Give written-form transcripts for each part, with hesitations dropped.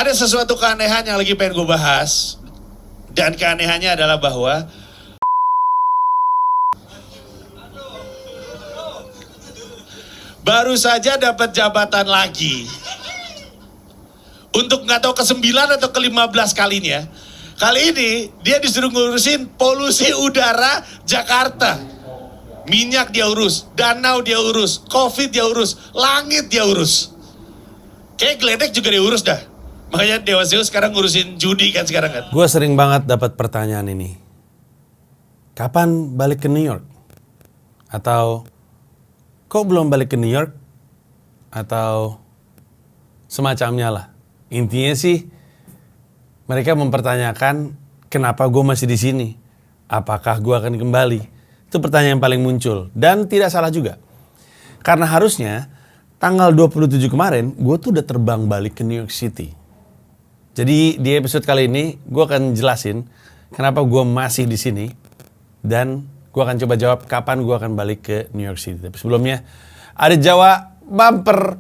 Ada sesuatu keanehan yang lagi pengen gue bahas. Dan keanehannya adalah bahwa baru saja dapat jabatan lagi. Untuk nggak tahu ke-9 atau ke-15 kalinya. Kali ini dia disuruh ngurusin polusi udara Jakarta. Minyak dia urus, danau dia urus, COVID dia urus, langit dia urus. Kayak geledek juga dia urus dah. Makanya Dewa Zeus sekarang ngurusin judi kan sekarang kan. Gue sering banget dapat pertanyaan ini. Kapan balik ke New York? Atau kok belum balik ke New York? Atau semacamnya lah. Intinya sih mereka mempertanyakan kenapa gue masih di sini? Apakah gue akan kembali? Itu pertanyaan yang paling muncul. Dan tidak salah juga. Karena harusnya tanggal 27 kemarin gue tuh udah terbang balik ke New York City. Jadi di episode kali ini gue akan jelasin kenapa gue masih di sini dan gue akan coba jawab kapan gue akan balik ke New York City. Tapi sebelumnya ada Jawa bumper.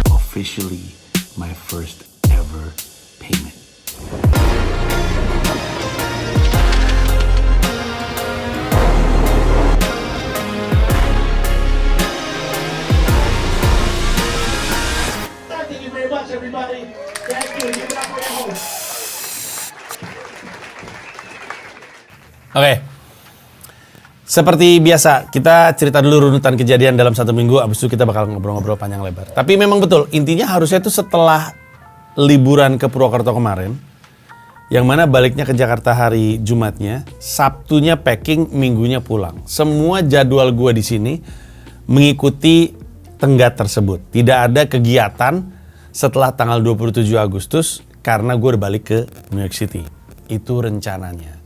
Officially my first ever payment. Thank you very much, everybody. Thank you. Give it up for your host. Oke. Seperti biasa, kita cerita dulu runutan kejadian dalam 1 minggu, abis itu kita bakal ngobrol-ngobrol panjang lebar. Tapi memang betul, intinya harusnya itu setelah liburan ke Purwokerto kemarin, yang mana baliknya ke Jakarta hari Jumatnya, Sabtunya packing, Minggunya pulang. Semua jadwal gue di sini mengikuti tenggat tersebut. Tidak ada kegiatan setelah tanggal 27 Agustus karena gue udah balik ke New York City. Itu rencananya.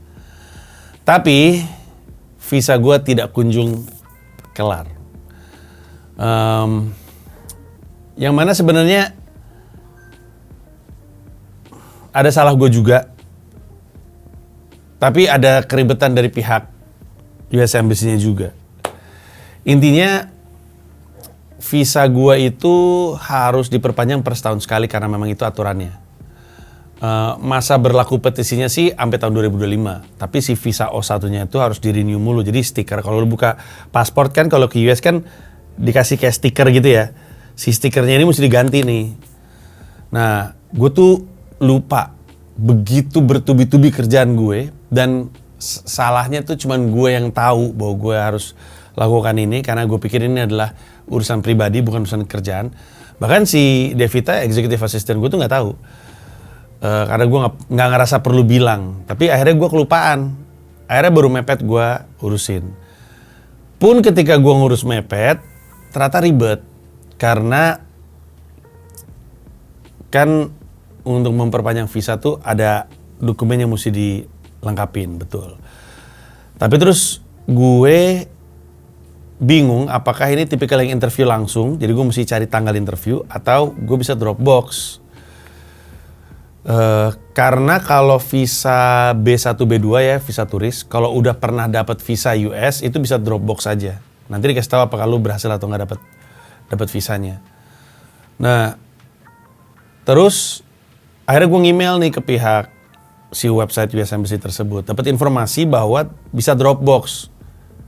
Tapi visa gue tidak kunjung kelar. Yang mana sebenarnya ada salah gue juga. Tapi ada keribetan dari pihak US Embassy-nya juga. Intinya visa gue itu harus diperpanjang per setahun sekali karena memang itu aturannya. Masa berlaku petisinya sih sampai tahun 2025. Tapi si visa O1-nya itu harus di-renew mulu. Jadi stiker, kalau lu buka paspor kan kalau ke US kan dikasih kayak stiker gitu ya. Si stikernya ini mesti diganti nih. Nah, gue tuh lupa. Begitu bertubi-tubi kerjaan gue. Dan salahnya tuh cuman gue yang tahu bahwa gue harus lakukan ini. Karena gue pikir ini adalah urusan pribadi bukan urusan kerjaan. Bahkan si Devita, executive assistant gue tuh gak tahu. Karena gue nggak ngerasa perlu bilang, tapi akhirnya gue kelupaan. Akhirnya baru mepet gue urusin. Pun ketika gue ngurus mepet, ternyata ribet karena kan untuk memperpanjang visa tuh ada dokumen yang mesti dilengkapin, betul. Tapi terus gue bingung apakah ini tipikal yang interview langsung, jadi gue mesti cari tanggal interview atau gue bisa Dropbox. Karena kalau visa B1 B2 ya, visa turis, kalau udah pernah dapat visa US itu bisa Dropbox aja. Nanti dikasih tahu apakah lu berhasil atau nggak dapat visanya. Nah, terus akhirnya gue ngemail nih ke pihak si website US Embassy tersebut, dapat informasi bahwa bisa Dropbox.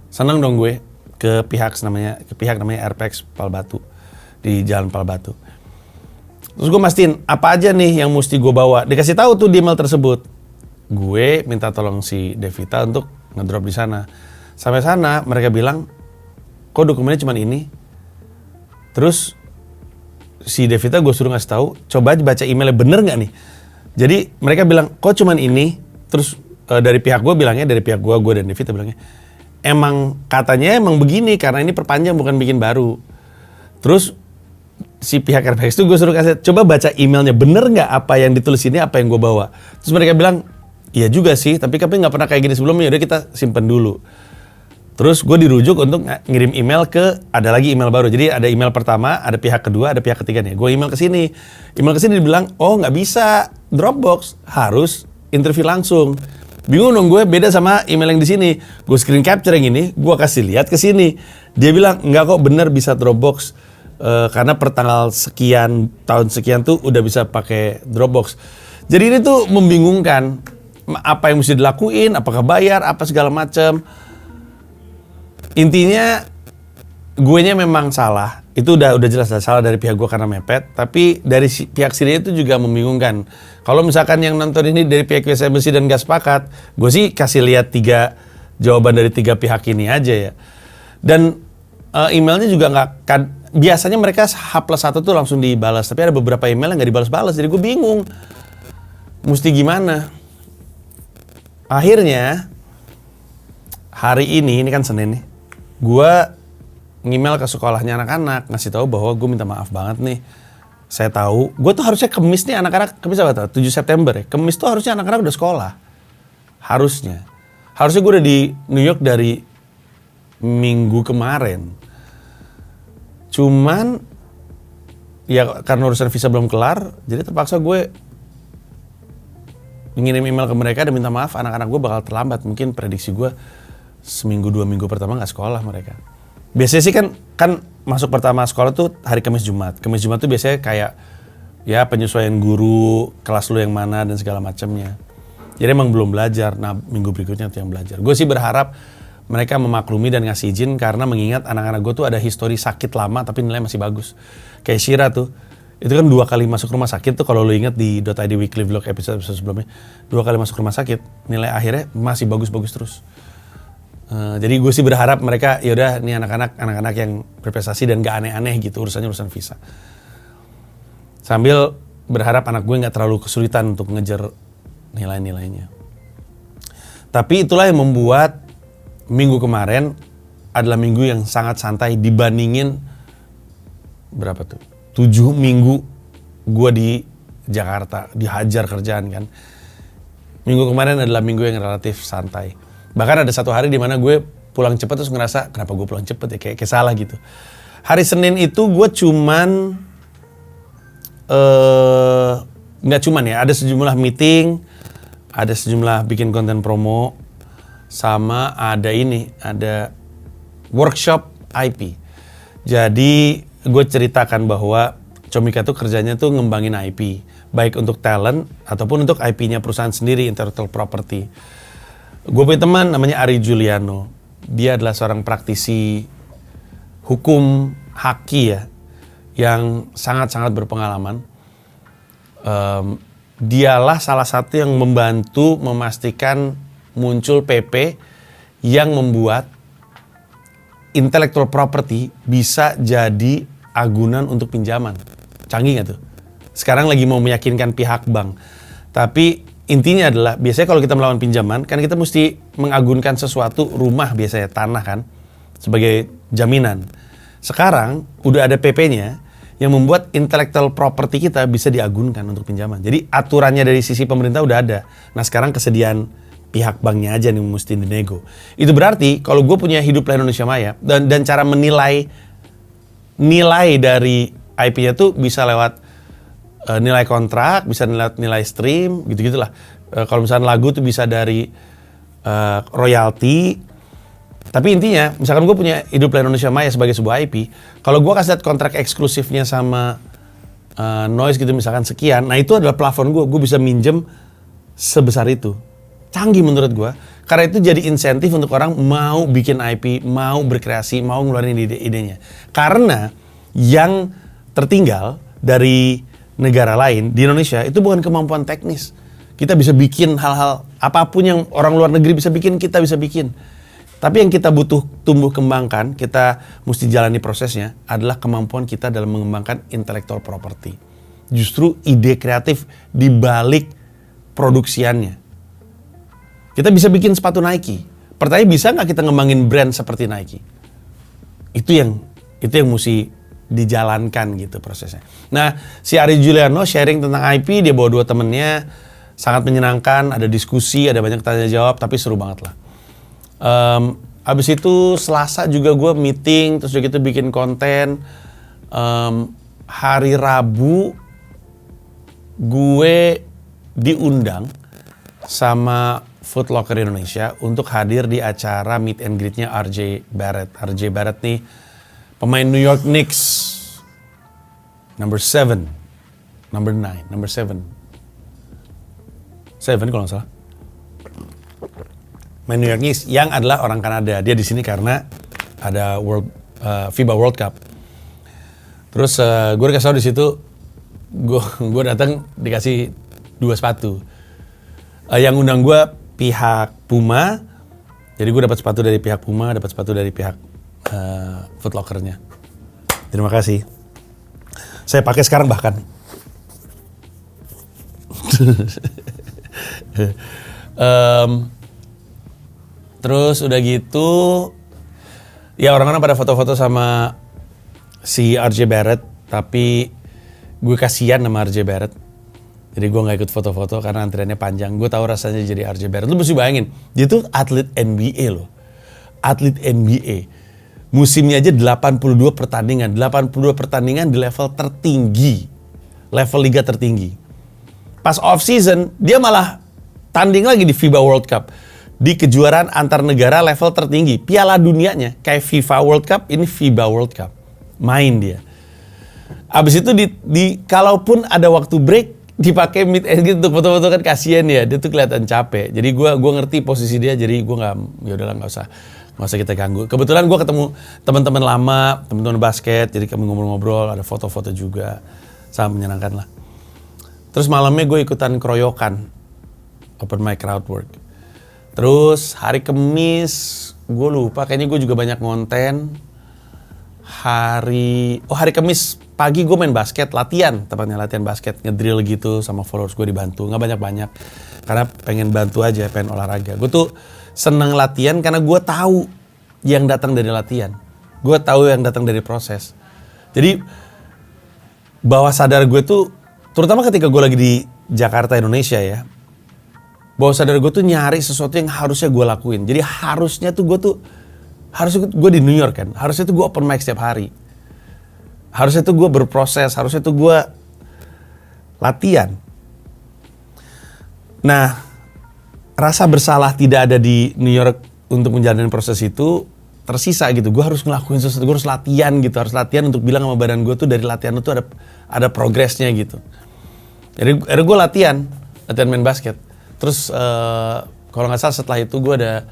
Senang dong gue ke pihak namanya Airpex Palbatu di Jalan Palbatu. Terus gue mastiin apa aja nih yang mesti gue bawa. Dikasih tahu tuh di email tersebut. Gue minta tolong si Devita untuk ngedrop di sana. Sampai sana mereka bilang, kok dokumennya cuma ini? Terus si Devita gue suruh ngasih tahu, coba aja baca emailnya bener nggak nih? Jadi mereka bilang, kok cuma ini? Terus dari pihak gue bilangnya, dari pihak gue dan Devita bilangnya, emang katanya emang begini karena ini perpanjang bukan bikin baru. Terus si pihak Airpex itu gue suruh kasih, coba baca emailnya, bener nggak apa yang ditulis ini, apa yang gue bawa. Terus mereka bilang, iya juga sih, tapi kami nggak pernah kayak gini sebelumnya, udah kita simpen dulu. Terus gue dirujuk untuk ngirim email ada lagi email baru. Jadi ada email pertama, ada pihak kedua, ada pihak ketiga nih. Gue email ke sini dibilang, oh nggak bisa Dropbox, harus interview langsung. Bingung dong gue, beda sama email yang di sini. Gue screen capture yang ini, gue kasih lihat ke sini. Dia bilang enggak kok, bener bisa Dropbox. Karena per tanggal sekian, tahun sekian tuh udah bisa pakai Dropbox. Jadi ini tuh membingungkan. Apa yang mesti dilakuin, apakah bayar, apa segala macam. Intinya guenya memang salah. Itu udah jelas salah dari pihak gue karena mepet. Tapi dari pihak sini itu juga membingungkan. Kalau misalkan yang nonton ini dari pihak US Embassy dan gak sepakat, gue sih kasih lihat 3 jawaban dari 3 pihak ini aja ya. Dan emailnya juga biasanya mereka H+1 tuh langsung dibalas. Tapi ada beberapa email yang gak dibalas-balas. Jadi gue bingung. Mesti gimana? Akhirnya hari ini kan Senin nih. Gue nge-email ke sekolahnya anak-anak, ngasih tahu bahwa gue minta maaf banget nih. Saya tahu, gue tuh harusnya Kemis nih anak-anak, Kemis apa tuh? 7 September ya. Kemis tuh harusnya anak-anak udah sekolah. Harusnya gue udah di New York dari minggu kemarin. Cuman ya karena urusan visa belum kelar, jadi terpaksa gue ngirim email ke mereka dan minta maaf, anak-anak gue bakal terlambat. Mungkin prediksi gue seminggu 2 minggu pertama nggak sekolah mereka. Biasanya sih kan masuk pertama sekolah tuh hari Kamis Jumat. Kamis Jumat tuh biasanya kayak ya penyesuaian guru, kelas lu yang mana dan segala macamnya. Jadi emang belum belajar. Nah minggu berikutnya tuh yang belajar. Gue sih berharap mereka memaklumi dan ngasih izin karena mengingat anak-anak gue tuh ada histori sakit lama tapi nilai masih bagus. Kayak Shira tuh, itu kan 2 kali masuk rumah sakit tuh kalau lu ingat di .id Weekly Vlog episode sebelumnya. 2 kali masuk rumah sakit, nilai akhirnya masih bagus-bagus terus. Jadi gue sih berharap mereka yaudah nih anak-anak yang berprestasi dan gak aneh-aneh gitu urusannya urusan visa. Sambil berharap anak gue gak terlalu kesulitan untuk ngejar nilai-nilainya. Tapi itulah yang membuat minggu kemarin adalah minggu yang sangat santai dibandingin berapa tuh? 7 minggu gue di Jakarta, dihajar kerjaan kan. Minggu kemarin adalah minggu yang relatif santai. Bahkan ada 1 hari di mana gue pulang cepet terus ngerasa kenapa gue pulang cepet ya, kayak salah gitu. Hari Senin itu gue cuman nggak cuman ya, ada sejumlah meeting, ada sejumlah bikin konten promo, sama ada workshop IP. Jadi gue ceritakan bahwa Comika tuh kerjanya tuh ngembangin IP, baik untuk talent ataupun untuk IP-nya perusahaan sendiri, intellectual property. Gue punya teman namanya Ari Juliano. Dia adalah seorang praktisi hukum haki ya, yang sangat-sangat berpengalaman. Dialah salah satu yang membantu memastikan muncul PP yang membuat intellectual property bisa jadi agunan untuk pinjaman. Canggih gak tuh? Sekarang lagi mau meyakinkan pihak bank. Tapi intinya adalah, biasanya kalau kita melawan pinjaman, kan kita mesti mengagunkan sesuatu, rumah biasanya, tanah kan, sebagai jaminan. Sekarang udah ada PP-nya yang membuat intellectual property kita bisa diagunkan untuk pinjaman. Jadi aturannya dari sisi pemerintah udah ada. Nah sekarang kesediaan pihak banknya aja nih mesti dinego. Itu berarti kalau gue punya Hidup Layak Indonesia Maya dan cara menilai nilai dari IP-nya tuh bisa lewat nilai kontrak, bisa nilai stream, gitu-gitulah. Kalau misalnya lagu tuh bisa dari royalti. Tapi intinya, misalkan gue punya Hidup Layak Indonesia Maya sebagai sebuah IP, kalau gue kasih lihat kontrak eksklusifnya sama Noise gitu misalkan sekian, nah itu adalah plafon gue bisa minjem sebesar itu. Canggih menurut gue, karena itu jadi insentif untuk orang mau bikin IP, mau berkreasi, mau ngeluarin ide-idenya. Karena yang tertinggal dari negara lain di Indonesia itu bukan kemampuan teknis. Kita bisa bikin hal-hal apapun yang orang luar negeri bisa bikin, kita bisa bikin. Tapi yang kita butuh tumbuh kembangkan, kita mesti jalani prosesnya adalah kemampuan kita dalam mengembangkan intellectual property. Justru ide kreatif di balik produksiannya. Kita bisa bikin sepatu Nike. Pertanyaan, bisa nggak kita ngembangin brand seperti Nike? Itu yang mesti dijalankan gitu prosesnya. Nah, si Ari Juliano sharing tentang IP, dia bawa 2 temennya, sangat menyenangkan, ada diskusi, ada banyak tanya jawab, tapi seru banget lah. Abis itu Selasa juga gue meeting, terus udah gitu bikin konten. Hari Rabu gue diundang sama Foot Locker Indonesia untuk hadir di acara meet and greet-nya RJ Barrett. RJ Barrett nih pemain New York Knicks. Number 7. Number 9. Number 7. 7 kalau nggak salah. Main New York Knicks yang adalah orang Kanada. Dia di sini karena ada FIBA World Cup. Terus gue dikasih tahu di situ, gue datang dikasih 2 sepatu. Yang undang gue pihak Puma, jadi gue dapat sepatu dari pihak Puma, dapat sepatu dari pihak Foot Locker-nya. Terima kasih. Saya pakai sekarang bahkan. Terus udah gitu, ya orang-orang pada foto-foto sama si RJ Barrett, tapi gue kasihan sama RJ Barrett. Jadi gue gak ikut foto-foto karena antriannya panjang. Gue tahu rasanya jadi RJ Barrett. Lu mesti bayangin, dia tuh atlet NBA loh. Atlet NBA. Musimnya aja 82 pertandingan. 82 pertandingan di level tertinggi. Level liga tertinggi. Pas off season, dia malah tanding lagi di FIBA World Cup. Di kejuaraan antar negara level tertinggi. Piala dunianya kayak FIFA World Cup, ini FIBA World Cup. Main dia. Abis itu kalaupun ada waktu break, dipakai mid and greet untuk foto-foto kan kasihan ya. Dia tuh kelihatan capek. Jadi gue ngerti posisi dia, jadi gue ya udahlah nggak usah kita ganggu. Kebetulan gue ketemu teman-teman lama, teman-teman basket, jadi kami ngobrol-ngobrol, ada foto-foto juga, sangat menyenangkan lah. Terus malamnya gue ikutan keroyokan, open mic crowd work. Terus hari Kamis, gue lupa, kayaknya gue juga banyak ngonten. Hari Kamis pagi gue main basket, latihan basket, ngedrill gitu sama followers gue dibantu, nggak banyak-banyak, karena pengen bantu aja, pengen olahraga. Gue tuh seneng latihan karena gue tahu yang datang dari latihan, gue tahu yang datang dari proses. Jadi bawah sadar gue tuh, terutama ketika gue lagi di Jakarta Indonesia ya, bawah sadar gue tuh nyari sesuatu yang harusnya gue lakuin. Jadi harusnya gue di New York kan, harusnya tuh gue open mic setiap hari. Harusnya tuh gue berproses, harusnya tuh gue latihan. Nah, rasa bersalah tidak ada di New York untuk menjalani proses itu tersisa gitu. Gue harus ngelakuin sesuatu, gue harus latihan gitu, harus latihan untuk bilang sama badan gue tuh dari latihan itu ada progresnya gitu. Jadi gue latihan main basket. Terus kalau nggak salah setelah itu gue ada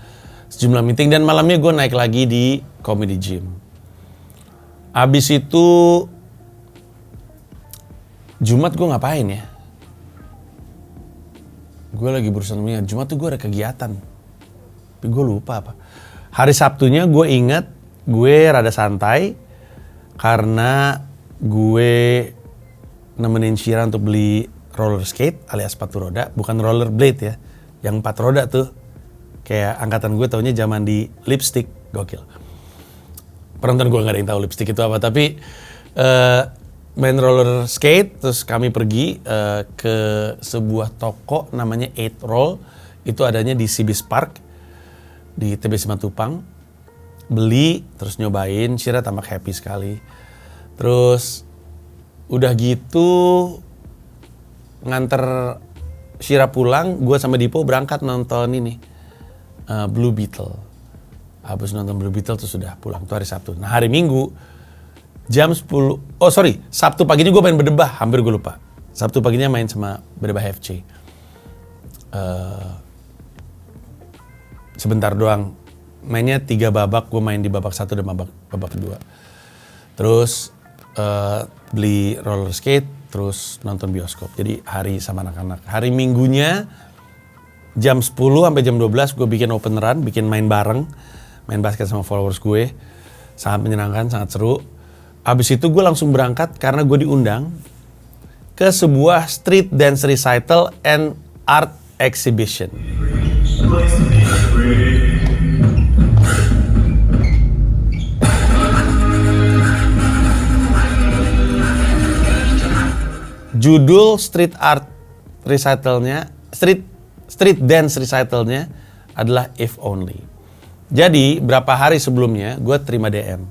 sejumlah meeting dan malamnya gue naik lagi di comedy gym. Abis itu Jumat gue ngapain ya? Gue lagi berusaha mengingat, Jumat tuh gue ada kegiatan. Tapi gue lupa apa. Hari Sabtunya gue ingat gue rada santai karena gue nemenin Shira untuk beli roller skate alias sepatu roda, bukan roller blade ya. Yang 4 roda tuh kayak angkatan gue taunya zaman di lipstick, gokil. Penonton gue gak ada yang tahu lipstick itu apa, tapi main roller skate, terus kami pergi ke sebuah toko namanya 8 Roll, itu adanya di Cibis Park, di TB Simatupang. Beli, terus nyobain, Shira tampak happy sekali. Terus udah gitu nganter Shira pulang, gue sama Dipo berangkat nonton ini, Blue Beetle. Habis nonton Blue Beetle tuh sudah pulang, itu hari Sabtu. Nah hari Minggu jam 10, Sabtu paginya gue main berdebah, hampir gue lupa. Sabtu paginya main sama berdebah FC. Sebentar doang, mainnya 3 babak, gue main di babak 1 dan babak 2. Terus beli roller skate, terus nonton bioskop. Jadi hari sama anak-anak. Hari Minggunya jam 10 sampai jam 12 gue bikin open run, bikin main bareng. Main basket sama followers gue, sangat menyenangkan, sangat seru. Abis itu gue langsung berangkat karena gue diundang ke sebuah street dance recital and art exhibition. Judul street art recitalnya, street dance recitalnya adalah If Only. Jadi berapa hari sebelumnya gue terima DM.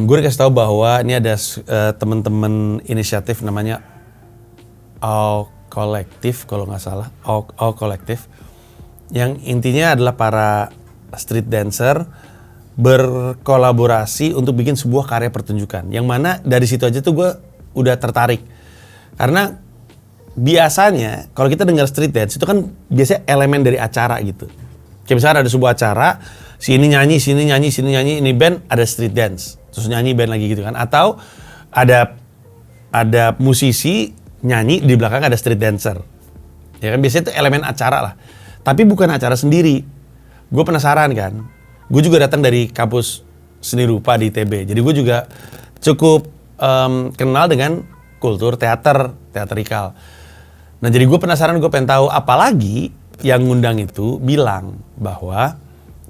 Gue dikasih tahu bahwa ini ada teman-teman inisiatif namanya All Collective kalau nggak salah, All Collective, yang intinya adalah para street dancer berkolaborasi untuk bikin sebuah karya pertunjukan. Yang mana dari situ aja tuh gue udah tertarik. Karena biasanya kalau kita dengar street dance itu kan biasanya elemen dari acara gitu. Kayak misalnya ada sebuah acara, sini nyanyi, ini band, ada street dance. Terus nyanyi band lagi gitu kan. Atau ada musisi nyanyi, di belakang ada street dancer. Ya kan biasanya itu elemen acara lah. Tapi bukan acara sendiri. Gue penasaran kan. Gue juga datang dari kampus seni rupa di ITB. Jadi gue juga cukup kenal dengan kultur teaterikal. Nah jadi gue penasaran, gue pengen tahu, apalagi yang ngundang itu bilang bahwa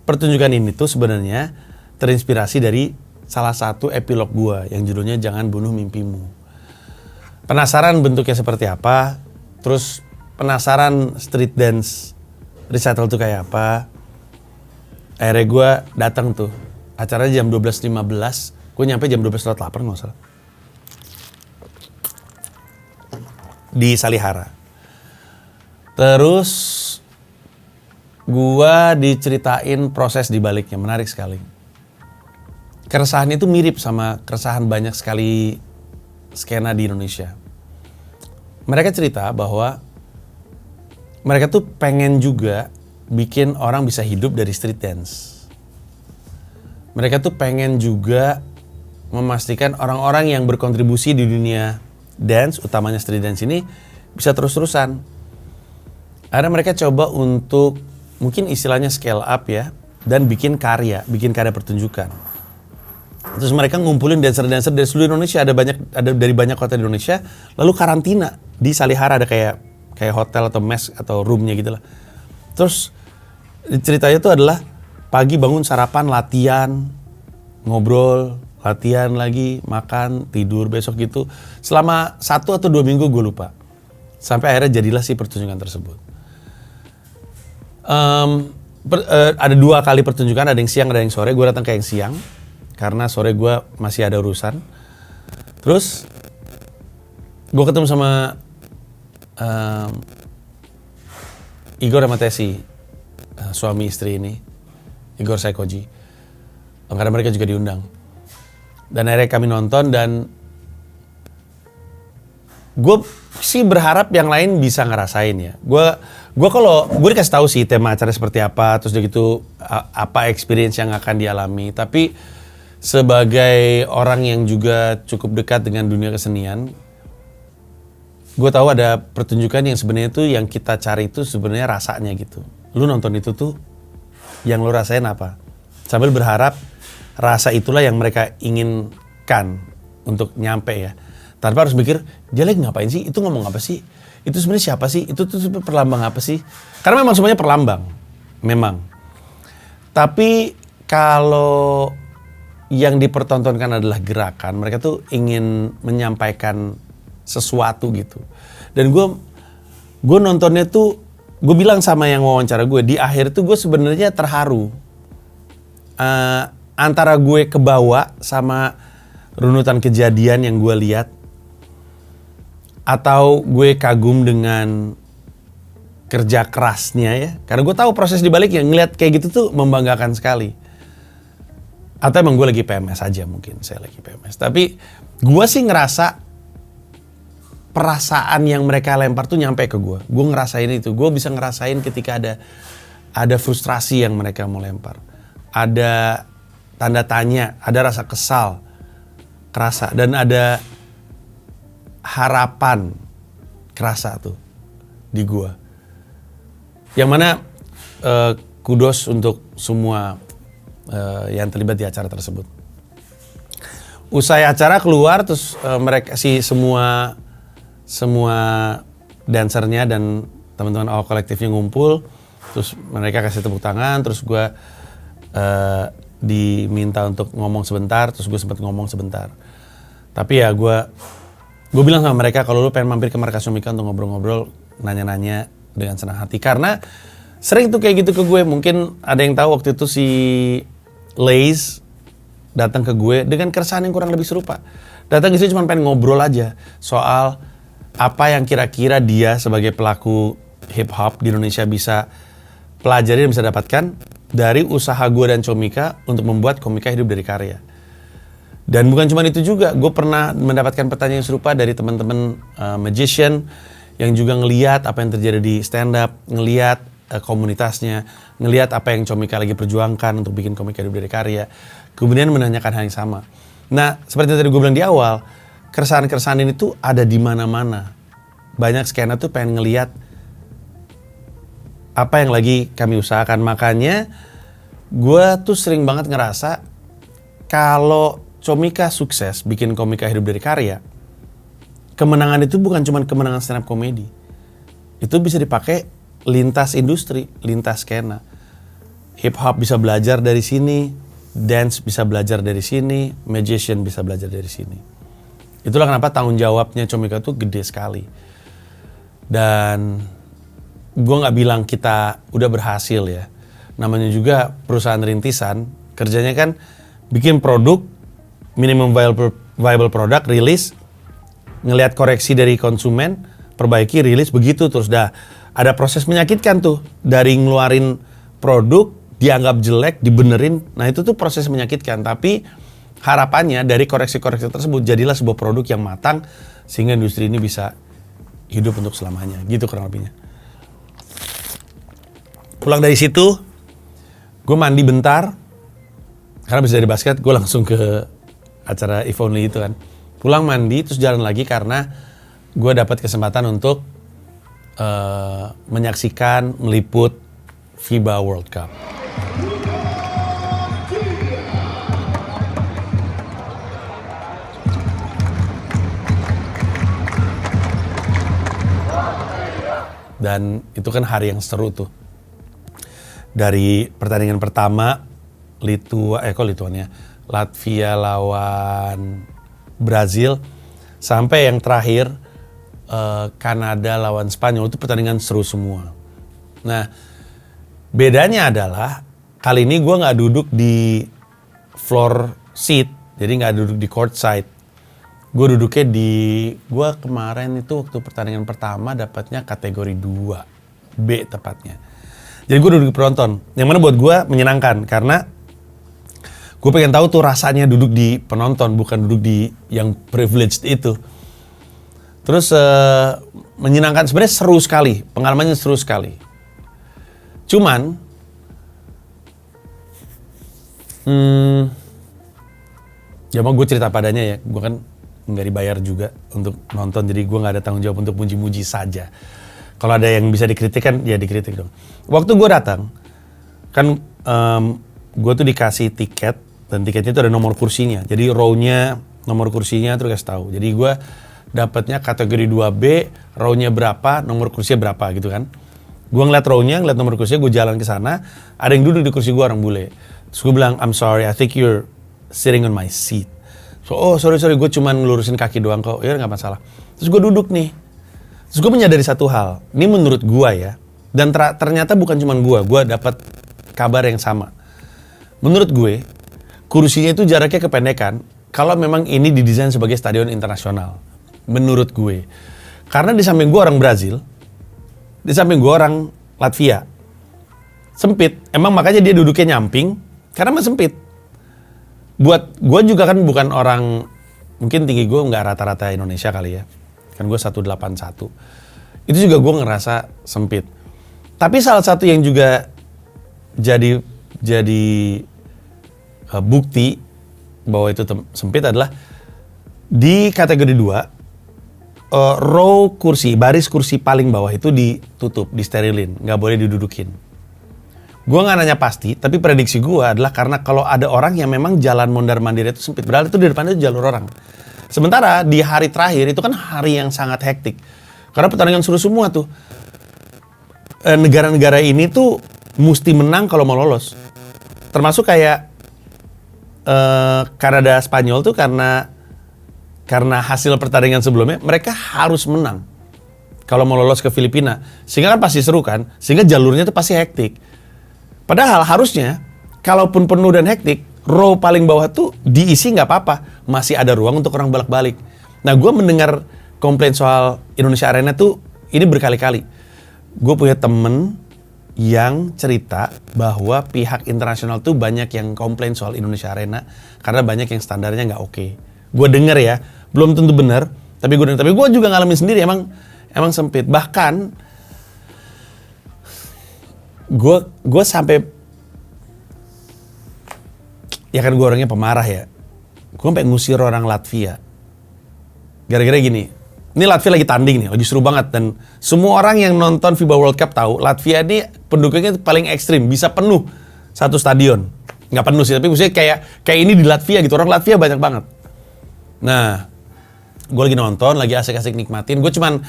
pertunjukan ini tuh sebenarnya terinspirasi dari salah satu epilog gue yang judulnya Jangan Bunuh Mimpimu. Penasaran bentuknya seperti apa, terus penasaran street dance recital tuh kayak apa. Akhirnya gue datang tuh, acaranya jam 12.15, gue nyampe jam 12.08 nggak salah. Di Salihara. Terus gua diceritain proses di baliknya, menarik sekali. Keresahan itu mirip sama keresahan banyak sekali skena di Indonesia. Mereka cerita bahwa mereka tuh pengen juga bikin orang bisa hidup dari street dance. Mereka tuh pengen juga memastikan orang-orang yang berkontribusi di dunia dance, utamanya street dance ini, bisa terus-terusan. Akhirnya mereka coba untuk mungkin istilahnya scale up ya, dan bikin karya pertunjukan. Terus mereka ngumpulin dancer-dancer dari seluruh Indonesia, ada dari banyak kota di Indonesia, lalu karantina di Salihara, ada kayak hotel atau mes atau roomnya gitu lah. Terus ceritanya itu adalah pagi bangun sarapan, latihan, ngobrol, latihan lagi, makan, tidur besok gitu. Selama 1 atau 2 minggu gue lupa. Sampai akhirnya jadilah si pertunjukan tersebut. Ada 2 kali pertunjukan, ada yang siang, ada yang sore. Gue datang ke yang siang, karena sore gue masih ada urusan. Terus gue ketemu sama Igor sama Tesi, suami istri ini, Igor Saikoji. Karena mereka juga diundang. Dan akhirnya kami nonton, dan gue sih berharap yang lain bisa ngerasain ya. Gue kalau gue dikasih tahu sih tema acara seperti apa, terus udah gitu apa experience yang akan dialami. Tapi sebagai orang yang juga cukup dekat dengan dunia kesenian, gue tahu ada pertunjukan yang sebenarnya tuh yang kita cari itu sebenarnya rasanya gitu. Lu nonton itu tuh yang lu rasain apa? Sambil berharap rasa itulah yang mereka inginkan untuk nyampe ya. Tanpa harus mikir, dia lagi ngapain sih? Itu ngomong apa sih? Itu sebenarnya siapa sih? Itu tuh perlambang apa sih? Karena memang semuanya perlambang. Memang. Tapi kalau yang dipertontonkan adalah gerakan, mereka tuh ingin menyampaikan sesuatu gitu. Dan gue nontonnya tuh, gue bilang sama yang wawancara gue, di akhir tuh gue sebenarnya terharu. Antara gue kebawa sama runutan kejadian yang gue lihat, atau gue kagum dengan kerja kerasnya ya. Karena gue tahu proses di baliknya, ngeliat kayak gitu tuh membanggakan sekali. Atau emang gue lagi PMS aja mungkin, saya lagi PMS. Tapi gue sih ngerasa perasaan yang mereka lempar tuh nyampe ke gue. Gue ngerasain itu, gue bisa ngerasain ketika ada frustrasi yang mereka mau lempar. Ada tanda tanya, ada rasa kesal, kerasa. Dan ada harapan kerasa tuh di gua. Yang mana kudos untuk semua yang terlibat di acara tersebut. Usai acara keluar, terus mereka semua dancernya dan teman-teman All kolektifnya ngumpul, terus mereka kasih tepuk tangan, terus gua diminta untuk ngomong sebentar, terus gue sempat ngomong sebentar. Tapi ya gue bilang sama mereka, kalau lu pengen mampir ke Markas Komika untuk ngobrol-ngobrol, nanya-nanya dengan senang hati. Karena Sering tuh kayak gitu ke gue. Mungkin ada yang tahu waktu itu si Lays datang ke gue dengan keresahan yang kurang lebih serupa. Datang ke sini cuma pengen ngobrol aja soal apa yang kira-kira dia sebagai pelaku hip hop di Indonesia bisa pelajari dan bisa dapatkan dari usaha gue dan Comika untuk membuat Komika hidup dari karya. Dan bukan cuma itu juga, gue pernah mendapatkan pertanyaan yang serupa dari teman-teman magician yang juga ngelihat apa yang terjadi di stand up, ngelihat komunitasnya, ngelihat apa yang Comika lagi perjuangkan untuk bikin Komika hidup dari karya. Kemudian menanyakan hal yang sama. Nah, seperti yang tadi gue bilang di awal, keresahan-keresahan ini tuh ada di mana-mana. Banyak skena tuh pengen ngelihat apa yang lagi kami usahakan. Makanya gue tuh sering banget ngerasa kalau Comika sukses bikin Komika hidup dari karya, kemenangan itu bukan cuma kemenangan stand up comedy. Itu bisa dipakai lintas industri, lintas skena. Hip hop bisa belajar dari sini, dance bisa belajar dari sini, magician bisa belajar dari sini. Itulah kenapa tanggung jawabnya Comika tuh gede sekali. Dan gue nggak bilang kita udah berhasil ya. Namanya juga perusahaan rintisan, kerjanya kan bikin produk, minimum viable product, rilis, ngelihat koreksi dari konsumen, perbaiki, rilis, begitu terus dah. Ada proses menyakitkan tuh, dari ngeluarin produk, dianggap jelek, dibenerin, nah itu tuh proses menyakitkan. Tapi harapannya dari koreksi-koreksi tersebut jadilah sebuah produk yang matang, sehingga industri ini bisa hidup untuk selamanya, gitu kurang lebihnya. Pulang dari situ, gue mandi bentar, karena habis dari basket gue langsung ke acara If Only itu kan. Pulang mandi terus jalan lagi karena gue dapat kesempatan untuk menyaksikan, meliput FIBA World Cup. Dan itu kan hari yang seru tuh. Dari pertandingan pertama Latvia lawan Brazil sampai yang terakhir Kanada lawan Spanyol, itu pertandingan seru semua. Nah, bedanya adalah kali ini gue nggak duduk di floor seat, jadi nggak duduk di court side. Gue duduknya gue kemarin itu waktu pertandingan pertama dapatnya kategori 2B tepatnya. Jadi gue duduk di penonton, yang mana buat gue menyenangkan karena gue pengen tahu tuh rasanya duduk di penonton, bukan duduk di yang privileged itu. Terus menyenangkan, sebenarnya seru sekali, pengalamannya seru sekali. Cuman, ya mau gue cerita padanya ya, gue kan nggak dibayar juga untuk nonton, jadi gue nggak ada tanggung jawab untuk muji-muji saja. Kalau ada yang bisa dikritik kan, ya dikritik dong. Waktu gue datang, kan gue tuh dikasih tiket, dan tiketnya itu ada nomor kursinya. Jadi row-nya, nomor kursinya tuh kasih tahu. Jadi gue dapatnya kategori 2B, row-nya berapa, nomor kursinya berapa gitu kan. Gue ngeliat row-nya, ngeliat nomor kursinya, gue jalan ke sana, ada yang duduk di kursi gue, orang bule. Terus gue bilang, I'm sorry, I think you're sitting on my seat. So, oh sorry, gue cuma ngelurusin kaki doang kok, ya nggak masalah. Terus gue duduk nih. Terus gue menyadari satu hal, ini menurut gue ya, dan ternyata bukan cuma gue dapat kabar yang sama. Menurut gue, kursinya itu jaraknya kependekan kalau memang ini didesain sebagai stadion internasional. Menurut gue. Karena di samping gue orang Brazil, di samping gue orang Latvia. Sempit. Emang makanya dia duduknya nyamping, karena emang sempit. Buat gue juga kan bukan orang, mungkin tinggi gue nggak rata-rata Indonesia kali ya. Kan gue 181. Itu juga gue ngerasa sempit. Tapi salah satu yang juga jadi bukti bahwa itu sempit adalah di kategori 2 row kursi, baris kursi paling bawah itu ditutup, disterilin, nggak boleh didudukin. Gue nggak nanya pasti, tapi prediksi gue adalah karena kalau ada orang yang memang jalan mondar-mandir itu sempit, berarti itu di depannya itu jalur orang. Sementara di hari terakhir itu kan hari yang sangat hektik, karena pertandingan seru semua tuh. Negara-negara ini tuh mesti menang kalau mau lolos. Termasuk kayak Kanada Spanyol tuh karena hasil pertandingan sebelumnya mereka harus menang. kalau mau lolos ke Filipina. Sehingga kan pasti seru kan, sehingga jalurnya tuh pasti hektik. Padahal harusnya, kalaupun penuh dan hektik, row paling bawah tuh diisi nggak apa-apa. Masih ada ruang untuk orang balik-balik. Nah, gue mendengar komplain soal Indonesia Arena tuh ini berkali-kali. Gue punya temen yang cerita bahwa pihak internasional tuh banyak yang komplain soal Indonesia Arena karena banyak yang standarnya nggak oke. Gue denger ya, belum tentu benar, tapi gue juga ngalamin sendiri, emang sempit. Bahkan gue sampai, ya kan gue orangnya pemarah ya, gue sampai ngusir orang Latvia gara-gara gini. Ini Latvia lagi tanding nih, lagi seru banget, dan semua orang yang nonton FIBA World Cup tahu Latvia ini pendukungnya paling ekstrim, bisa penuh satu stadion. Nggak penuh sih, tapi maksudnya kayak ini di Latvia gitu, orang Latvia banyak banget. Nah, gue lagi nonton, lagi asik-asik nikmatin. Gue cuman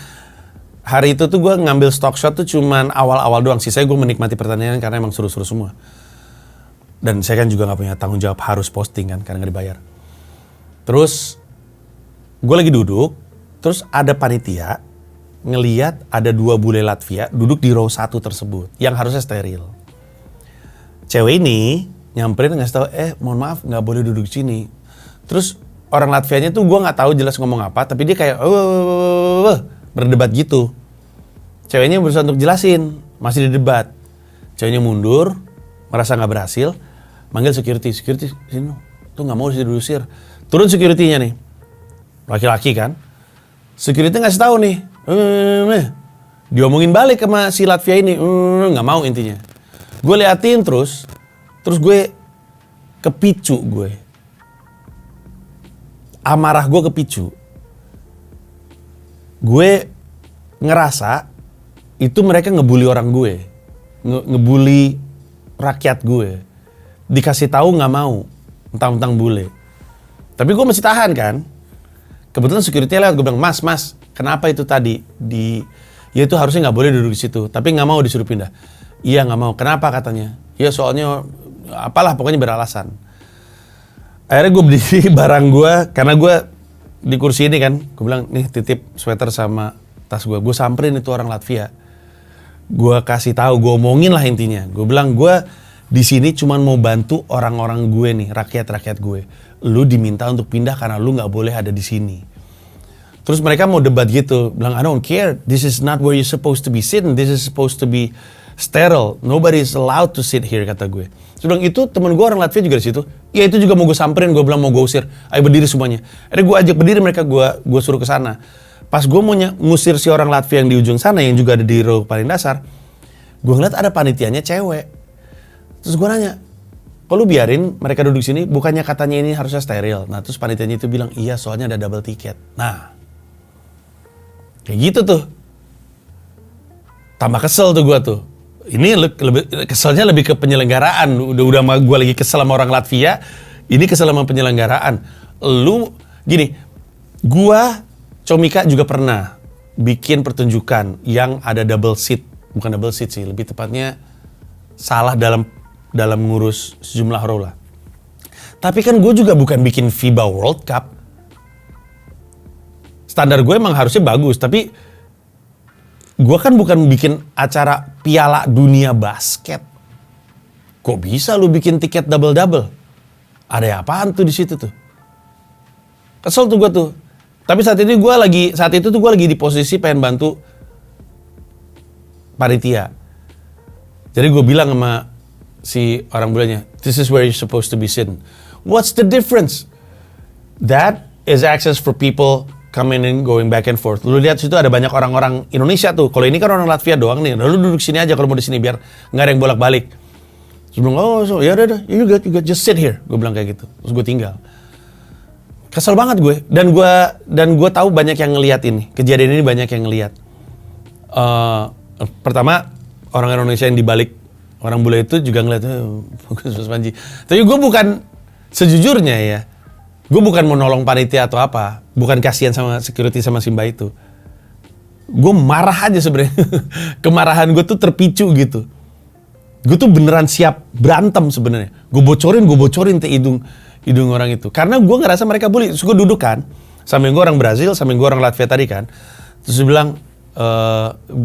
hari itu tuh gue ngambil stock shot tuh cuman awal-awal doang. Sisanya gue menikmati pertandingan karena emang seru-seru semua. Dan saya kan juga nggak punya tanggung jawab harus posting kan, karena nggak dibayar. Terus gue lagi duduk. Terus ada panitia ngeliat ada 2 bule Latvia duduk di row 1 tersebut yang harusnya steril. Cewek ini nyamperin ngasih tahu, mohon maaf nggak boleh duduk di sini. Terus orang Latvianya tuh gue nggak tahu jelas ngomong apa, tapi dia kayak berdebat gitu. Ceweknya berusaha untuk jelasin, masih didebat. Ceweknya mundur, merasa nggak berhasil, manggil security sini, tuh nggak mau diusir. Turun securitynya nih, laki-laki kan. Security ngasih tahu nih, diomongin balik sama si Latvia ini, nggak mau intinya. Gue liatin terus gue kepicu gue. Amarah gue kepicu. Gue ngerasa itu mereka ngebully orang gue, ngebully rakyat gue. Dikasih tahu nggak mau, mentang-mentang bule. Tapi gue masih tahan kan. Kebetulan security lewat, gue bilang, mas, kenapa itu tadi ya itu harusnya nggak boleh duduk di situ, tapi nggak mau disuruh pindah. Iya nggak mau, kenapa katanya? Ya soalnya apalah, pokoknya beralasan. Akhirnya gue berdiri barang gue, karena gue di kursi ini kan, gue bilang nih titip sweater sama tas gue samperin itu orang Latvia. Gue kasih tahu, gue omongin lah intinya. Gue bilang gue di sini cuman mau bantu orang-orang gue nih, rakyat gue. Lu diminta untuk pindah karena lu nggak boleh ada di sini. Terus mereka mau debat gitu, bilang I don't care, this is not where you're supposed to be sitting, this is supposed to be sterile, nobody is allowed to sit here, kata gue. Terus bilang itu temen gue orang Latvia juga di situ, ya itu juga mau gue samperin, gue bilang mau gue usir, ayo berdiri semuanya. Akhirnya gue ajak berdiri mereka, gue suruh ke sana. Pas gue mau ngusir si orang Latvia yang di ujung sana, yang juga ada di row paling dasar, gue ngeliat ada panitianya cewek. Terus gue nanya, kok lu biarin mereka duduk sini, bukannya katanya ini harusnya steril. Nah terus panitianya itu bilang, iya soalnya ada double tiket. Nah, kayak gitu tuh. Tambah kesel tuh gue tuh. Ini keselnya lebih ke penyelenggaraan. Udah gue lagi kesel sama orang Latvia, ini kesel sama penyelenggaraan. Lu, gini, gue, Comika juga pernah bikin pertunjukan yang ada double seat. Bukan double seat sih, lebih tepatnya salah dalam ngurus sejumlah row lah. Tapi kan gue juga bukan bikin FIBA World Cup. Standar gue emang harusnya bagus, tapi gue kan bukan bikin acara Piala Dunia Basket. Kok bisa lu bikin tiket double-double? Ada apaan tuh di situ tuh? Kesel tuh gue tuh. Tapi saat itu gue lagi di posisi pengen bantu panitia. Jadi gue bilang sama si orang bulenya, this is where you're supposed to be sitting. What's the difference? That is access for people coming and going back and forth. Lu lihat situ ada banyak orang-orang Indonesia tuh. Kalau ini kan orang Latvia doang nih. Lalu duduk sini aja kalau mau di sini biar nggak ada yang bolak-balik. Terus bilang, ya udah, you good, just sit here. Gue bilang kayak gitu. Terus gue tinggal. Kesel banget gue. Dan gue tahu banyak yang ngelihat ini. Kejadian ini banyak yang ngelihat. Pertama, orang Indonesia yang dibalik orang bule itu juga ngeliat, bagus Mas Panji. Tapi gue bukan, sejujurnya ya, gue bukan mau nolong panitia atau apa. Bukan kasihan sama security sama Simba itu. Gue marah aja sebenarnya. Kemarahan gue tuh terpicu gitu. Gue tuh beneran siap berantem sebenarnya. Gue bocorin ke hidung orang itu. Karena gue ngerasa mereka bully. Terus gue duduk kan, samping gue orang Brazil, samping gue orang Latvia tadi kan. Terus dia bilang,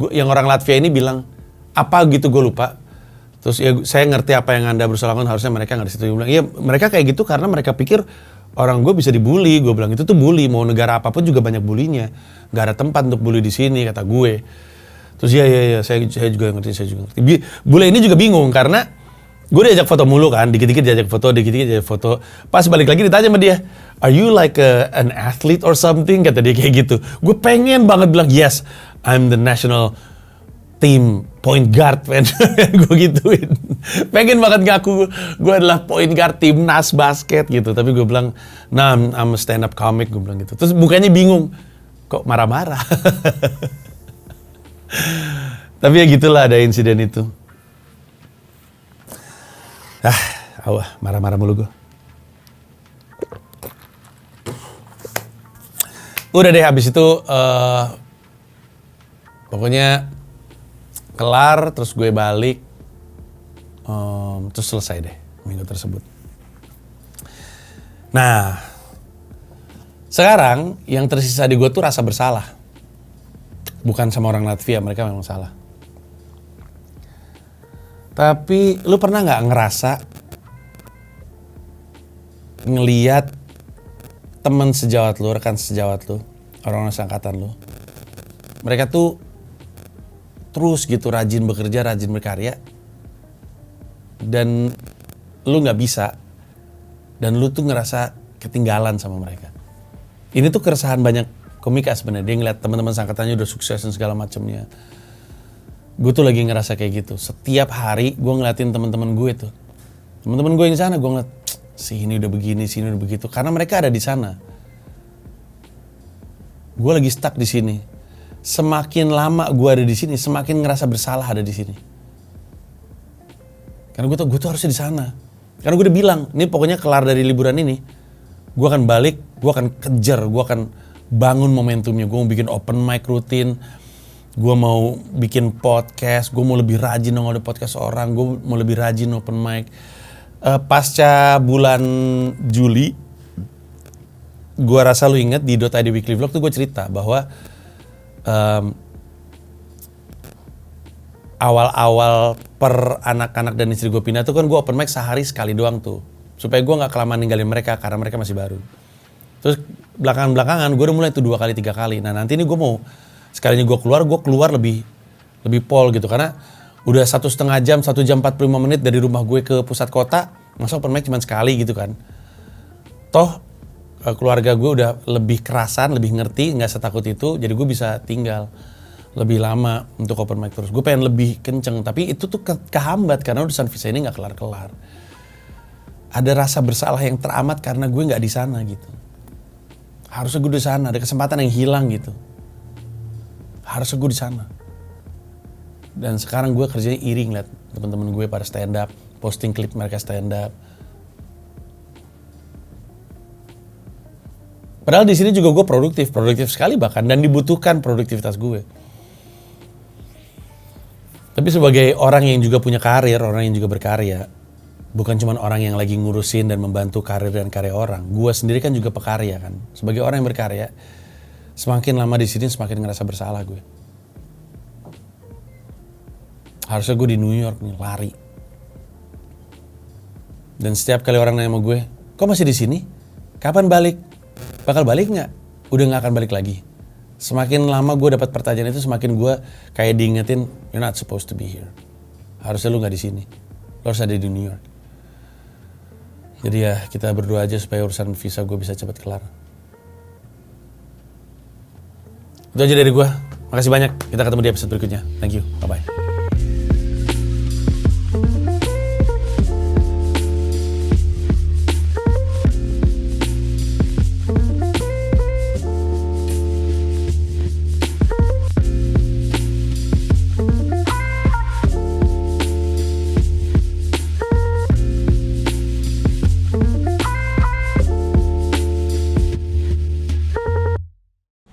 yang orang Latvia ini bilang apa gitu, gue lupa. Terus ya saya ngerti apa yang Anda berusaha lakukan, harusnya mereka nggak di situ. Gue bilang, iya mereka kayak gitu karena mereka pikir orang gue bisa dibully. Gue bilang itu tuh bully, mau negara apapun juga banyak bulinya. Gak ada tempat untuk bully di sini, kata gue. Terus ya saya juga ngerti. Bule ini juga bingung karena gue diajak foto mulu kan, dikit-dikit diajak foto. Pas balik lagi ditanya sama dia, are you like an athlete or something? Kata dia kayak gitu. Gue pengen banget bilang, yes, I'm the national team point guard, man. Gue gituin. Pengen banget ngaku gue adalah point guard timnas basket gitu. Tapi gue bilang, nah, I'm a stand up comic, gue bilang gitu. Terus mukanya bingung, kok marah-marah. Tapi ya gitulah, ada insiden itu. Marah-marah mulu gue. Udah deh, habis itu pokoknya kelar, terus gue balik, terus selesai deh minggu tersebut. Nah, sekarang yang tersisa di gue tuh rasa bersalah. Bukan sama orang Latvia, mereka memang salah. Tapi lu pernah nggak ngerasa ngeliat teman sejawat lu, rekan sejawat lu, orang-orang seangkatan lu, mereka tuh terus gitu rajin bekerja, rajin berkarya, dan lu nggak bisa, dan lu tuh ngerasa ketinggalan sama mereka. Ini tuh keresahan banyak komika sebenarnya. Dia ngeliat teman-teman seangkatannya udah sukses dan segala macamnya. Gue tuh lagi ngerasa kayak gitu. Setiap hari gue ngeliatin teman-teman gue tuh, teman-teman gue yang di sana, gue ngeliat si ini udah begini, si ini udah begitu, karena mereka ada di sana. Gue lagi stuck di sini. Semakin lama gue ada di sini, semakin ngerasa bersalah ada di sini. Karena gue tuh harusnya di sana. Karena gue udah bilang, ini pokoknya kelar dari liburan ini, gue akan balik, gue akan kejar, gue akan bangun momentumnya. Gue mau bikin open mic rutin, gue mau bikin podcast, gue mau lebih rajin nongol di podcast orang, gue mau lebih rajin open mic. Pasca bulan Juli, gue rasa lu inget di .id Weekly Vlog tuh gue cerita bahwa awal-awal per anak-anak dan istri gue pindah tuh kan gue open mic sehari sekali doang tuh, supaya gue nggak kelamaan ninggalin mereka karena mereka masih baru. Terus belakangan gue udah mulai tuh 2 kali 3 kali. Nah nanti ini gue mau sekalinya gue keluar lebih pol gitu, karena udah 1,5 jam, 1 jam 45 menit dari rumah gue ke pusat kota, masa open mic cuma sekali gitu kan. Toh keluarga gue udah lebih kerasan, lebih ngerti, nggak setakut itu, jadi gue bisa tinggal lebih lama untuk open mic terus. Gue pengen lebih kenceng, tapi itu tuh kehambat karena urusan visa ini nggak kelar-kelar. Ada rasa bersalah yang teramat karena gue nggak di sana gitu. Harusnya gue di sana, ada kesempatan yang hilang gitu. Harusnya gue di sana. Dan sekarang gue kerjanya iri ngeliat temen-temen gue pada stand up, posting klip mereka stand up. Padahal di sini juga gue produktif sekali bahkan, dan dibutuhkan produktivitas gue. Tapi sebagai orang yang juga punya karir, orang yang juga berkarya, bukan cuma orang yang lagi ngurusin dan membantu karir dan karya orang. Gue sendiri kan juga pekarya kan. Sebagai orang yang berkarya, semakin lama di sini semakin ngerasa bersalah gue. Harusnya gue di New York nih, lari. Dan setiap kali orang nanya sama gue, kok masih di sini? Kapan balik? Bakal balik nggak? Udah nggak akan balik lagi. Semakin lama gue dapat pertanyaan itu, semakin gue kayak diingetin, you're not supposed to be here. Harusnya lu nggak di sini. Lu harus ada di New York. Jadi ya kita berdoa aja supaya urusan visa gue bisa cepat kelar. Itu aja dari gue. Makasih banyak. Kita ketemu di episode berikutnya. Thank you. Bye-bye.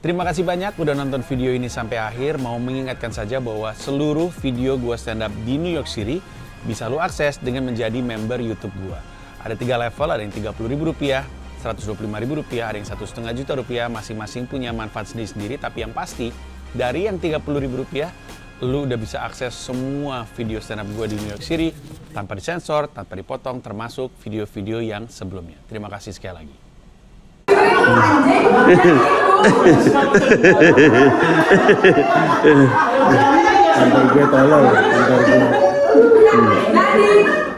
Terima kasih banyak udah nonton video ini sampai akhir. Mau mengingatkan saja bahwa seluruh video gue stand up di New York City bisa lo akses dengan menjadi member YouTube gue. Ada 3 level, ada yang Rp30.000, Rp125.000, ada yang Rp1,5 juta. Masing-masing punya manfaat sendiri-sendiri, tapi yang pasti Dari yang Rp30.000, lu udah bisa akses semua video stand up gue di New York City tanpa disensor, tanpa dipotong, termasuk video-video yang sebelumnya. Terima kasih sekali lagi. Kantor gue tolol, kantor gue.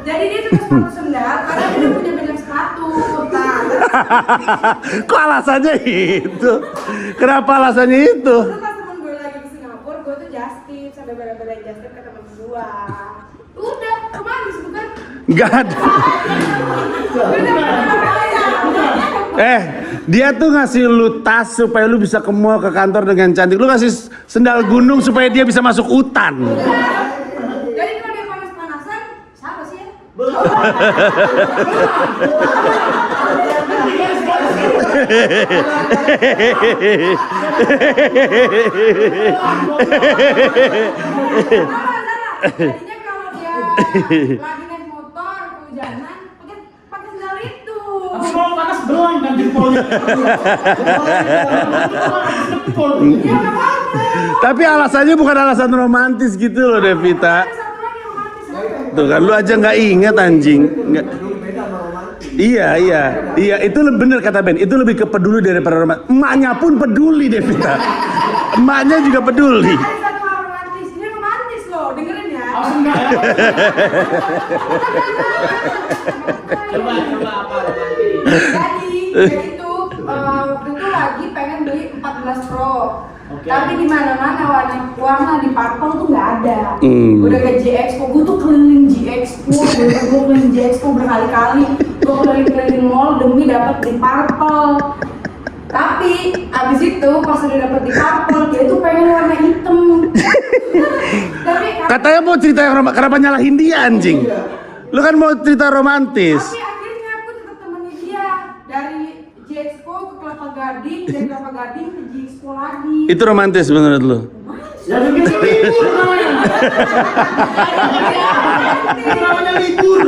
Jadi dia suka sepatu sendal karena dia punya banyak sepatu. Kok alasannya itu? Kenapa alasannya itu? Terus pas temen gue lagi di Singapura, gue tuh just tip sampai bela-belain just tip ke temen gue. Udah, kemarin bukan? Enggak ada. Dia tuh ngasih lu tas supaya lu bisa ke mall, ke kantor dengan cantik. Lu kasih sendal gunung supaya dia bisa masuk hutan. Jadi kalau dia panas-panasan, siapa sih ya? Jadinya kalau dia lagi naik motor, kehujanan, pakai sendal itu. Tapi kalau panas belang kan jempolnya. Ya nggak apa-apa. Tapi alasannya bukan alasan romantis gitu loh, Devita. Ada satu lagi yang romantis apa? Tuh kan lu aja nggak inget anjing. Nggak. Iya, itu bener kata Ben. Itu lebih ke peduli daripada romantis. Emaknya pun peduli, Devita. Emaknya juga peduli. Ada satu hal romantis, ini romantis loh, dengerin ya. Langsung enggak ya? Coba apa romantis? Jadi, kayak itu, waktu itu lagi pengen beli 14 Pro. Oke. Tapi di mana-mana warna di purple tuh nggak ada. Hmm. Udah ke G-Expo, gue tuh keliling G-Expo, gue keliling G-Expo berkali-kali. Gue keliling-keliling mall demi dapat di purple. Tapi abis itu pas udah dapet di purple, dia tuh pengen warna hitam. Tapi Katanya mau cerita yang romantis, kenapa nyalahin dia anjing? Lu kan mau cerita romantis. Tapi akhirnya aku tetap temenin dia dari G-Expo ke Kelapa Gading, dari Kelapa Gading ke G-Expo lagi. Itu romantis menurut lu? Ya bikin libur namanya. Namanya libur.